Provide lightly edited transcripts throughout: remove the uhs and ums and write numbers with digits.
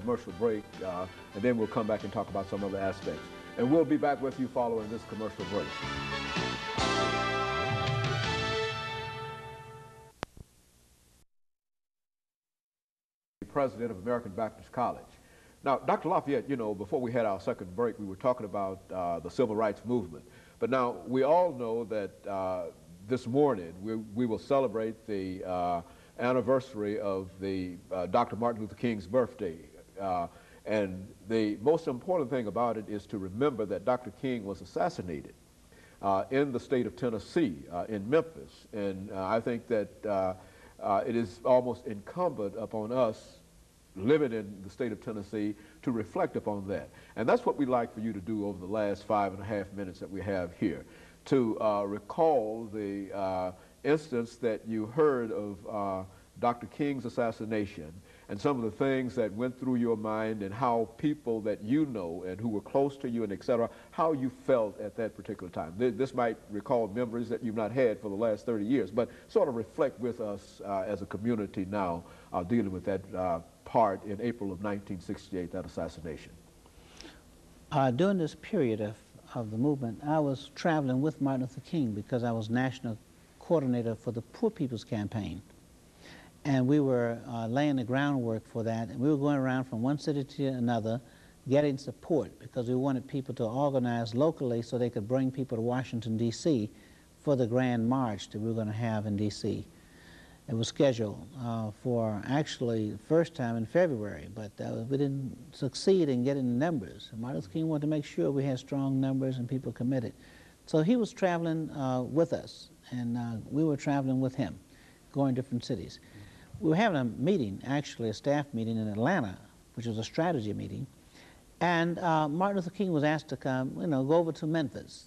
Commercial break, and then we'll come back and talk about some other aspects. And we'll be back with you following this commercial break. President of American Baptist College. Now, Dr. Lafayette, you know, before we had our second break, we were talking about the civil rights movement. But now, we all know that this morning we will celebrate the anniversary of the Dr. Martin Luther King's birthday. And the most important thing about it is to remember that Dr. King was assassinated in the state of Tennessee, in Memphis. And I think that it is almost incumbent upon us living in the state of Tennessee to reflect upon that. And that's what we'd like for you to do over the last 5.5 minutes that we have here, to recall the instance that you heard of Dr. King's assassination and some of the things that went through your mind and how people that you know and who were close to you and et cetera, how you felt at that particular time. This might recall memories that you've not had for the last 30 years, but sort of reflect with us as a community now dealing with that part in April of 1968, that assassination. During this period of the movement, I was traveling with Martin Luther King because I was national coordinator for the Poor People's Campaign. And we were laying the groundwork for that, and we were going around from one city to another getting support because we wanted people to organize locally so they could bring people to Washington, D.C. for the grand march that we were going to have in D.C. It was scheduled for actually the first time in February, but we didn't succeed in getting the numbers. Martin Luther King wanted to make sure we had strong numbers and people committed. So he was traveling with us, and we were traveling with him, going to different cities. We were having a meeting, actually a staff meeting in Atlanta, which was a strategy meeting, and Martin Luther King was asked to come, go over to Memphis.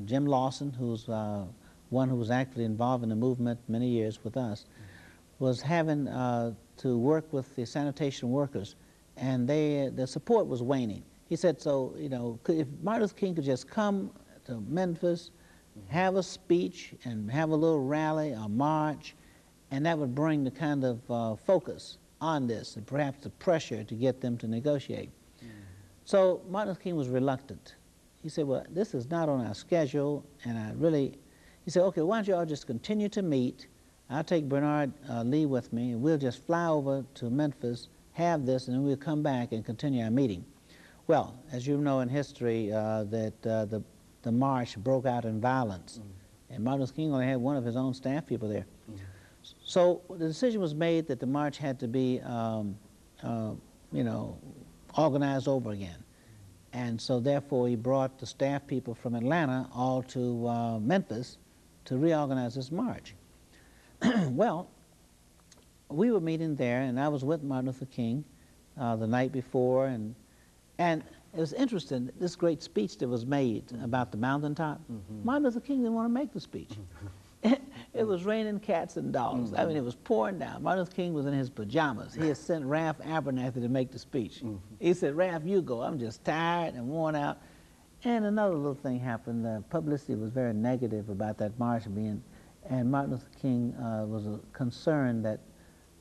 Jim Lawson, who's one who was actually involved in the movement many years with us, was having to work with the sanitation workers, and the support was waning. He said, so, if Martin Luther King could just come to Memphis, have a speech, and have a little rally, a march, and that would bring the kind of focus on this and perhaps the pressure to get them to negotiate. So Martin Luther King was reluctant. He said, well, this is not on our schedule, and he said, okay, why don't you all just continue to meet. I'll take Bernard Lee with me, and we'll just fly over to Memphis, have this, and then we'll come back and continue our meeting. Well, as you know in history, the march broke out in violence, and Martin Luther King only had one of his own staff people there. So the decision was made that the march had to be, organized over again. And so therefore he brought the staff people from Atlanta all to Memphis to reorganize this march. Well, we were meeting there, and I was with Martin Luther King the night before, and it was interesting, this great speech that was made about the mountaintop. Martin Luther King didn't want to make the speech. It was raining cats and dogs. I mean, it was pouring down. Martin Luther King was in his pajamas. He had sent Ralph Abernathy to make the speech. He said, Ralph, you go. I'm just tired and worn out. And another little thing happened. The publicity was very negative about that march being, and Martin Luther King was concerned that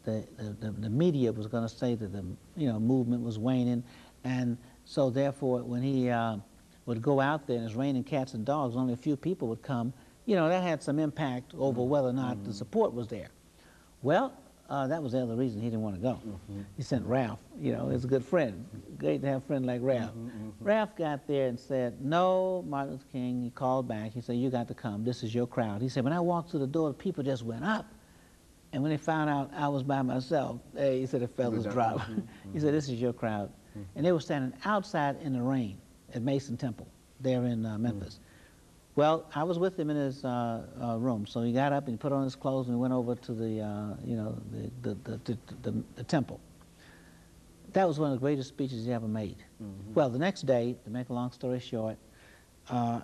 the media was going to say that the movement was waning, and so therefore when he would go out there and it's raining cats and dogs, only a few people would come. That had some impact over whether or not the support was there. Well, that was the other reason he didn't want to go. He sent Ralph, he's a good friend. Great to have a friend like Ralph. Ralph got there and said, no, Martin Luther King, he called back. He said, you got to come. This is your crowd. He said, when I walked through the door, the people just went up. And when they found out I was by myself, he said, the feathers dropped. He said, this is your crowd. And they were standing outside in the rain at Mason Temple there in Memphis. Well, I was with him in his room, so he got up and he put on his clothes and we went over to the temple. That was one of the greatest speeches he ever made. Well, the next day, to make a long story short,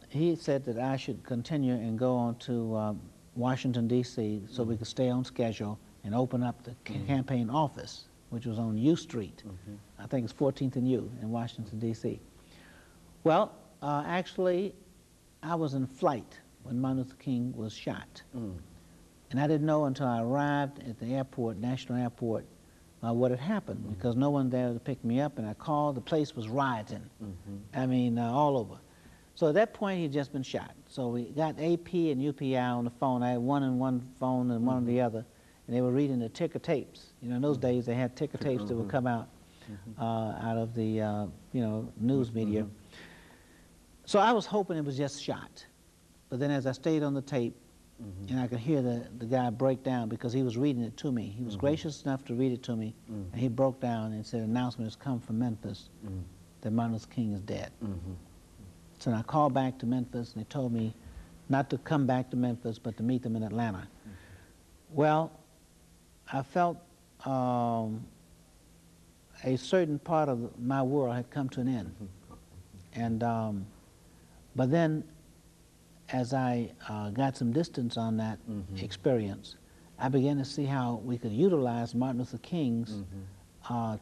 he said that I should continue and go on to Washington, D.C., so we could stay on schedule and open up the campaign office, which was on U Street. I think it's 14th and U in Washington, D.C. Well, actually, I was in flight when Martin Luther King was shot. And I didn't know until I arrived at the airport, National Airport, what had happened, because no one there to pick me up, and I called. The place was rioting. I mean, all over. So at that point, he'd just been shot. So we got AP and UPI on the phone. I had one on one phone and one on the other, and they were reading the ticker tapes. You know, in those days, they had ticker tapes that would come out out of the, you know, news media. So I was hoping it was just shot. But then as I stayed on the tape, and I could hear the guy break down because he was reading it to me. He was gracious enough to read it to me, and he broke down and said, announcement has come from Memphis that Martin Luther King is dead. So I called back to Memphis, and they told me not to come back to Memphis, but to meet them in Atlanta. Well, I felt a certain part of my world had come to an end. And, but then, as I got some distance on that experience, I began to see how we could utilize Martin Luther King's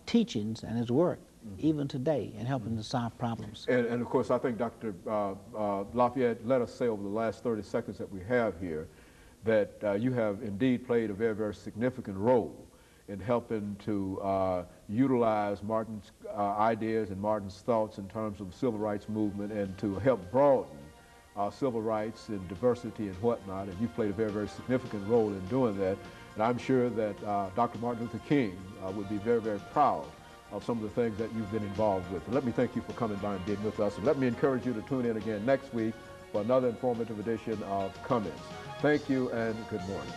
teachings and his work even today in helping to solve problems. And of course, I think Dr. Lafayette, let us say over the last 30 seconds that we have here, that you have indeed played a very, very significant role in helping to utilize Martin's ideas and Martin's thoughts in terms of the civil rights movement, and to help broaden civil rights and diversity and whatnot, and you've played a very, very significant role in doing that. And I'm sure that Dr. Martin Luther King would be very, very proud of some of the things that you've been involved with. And let me thank you for coming by and being with us, and let me encourage you to tune in again next week for another informative edition of Comments. Thank you and good morning.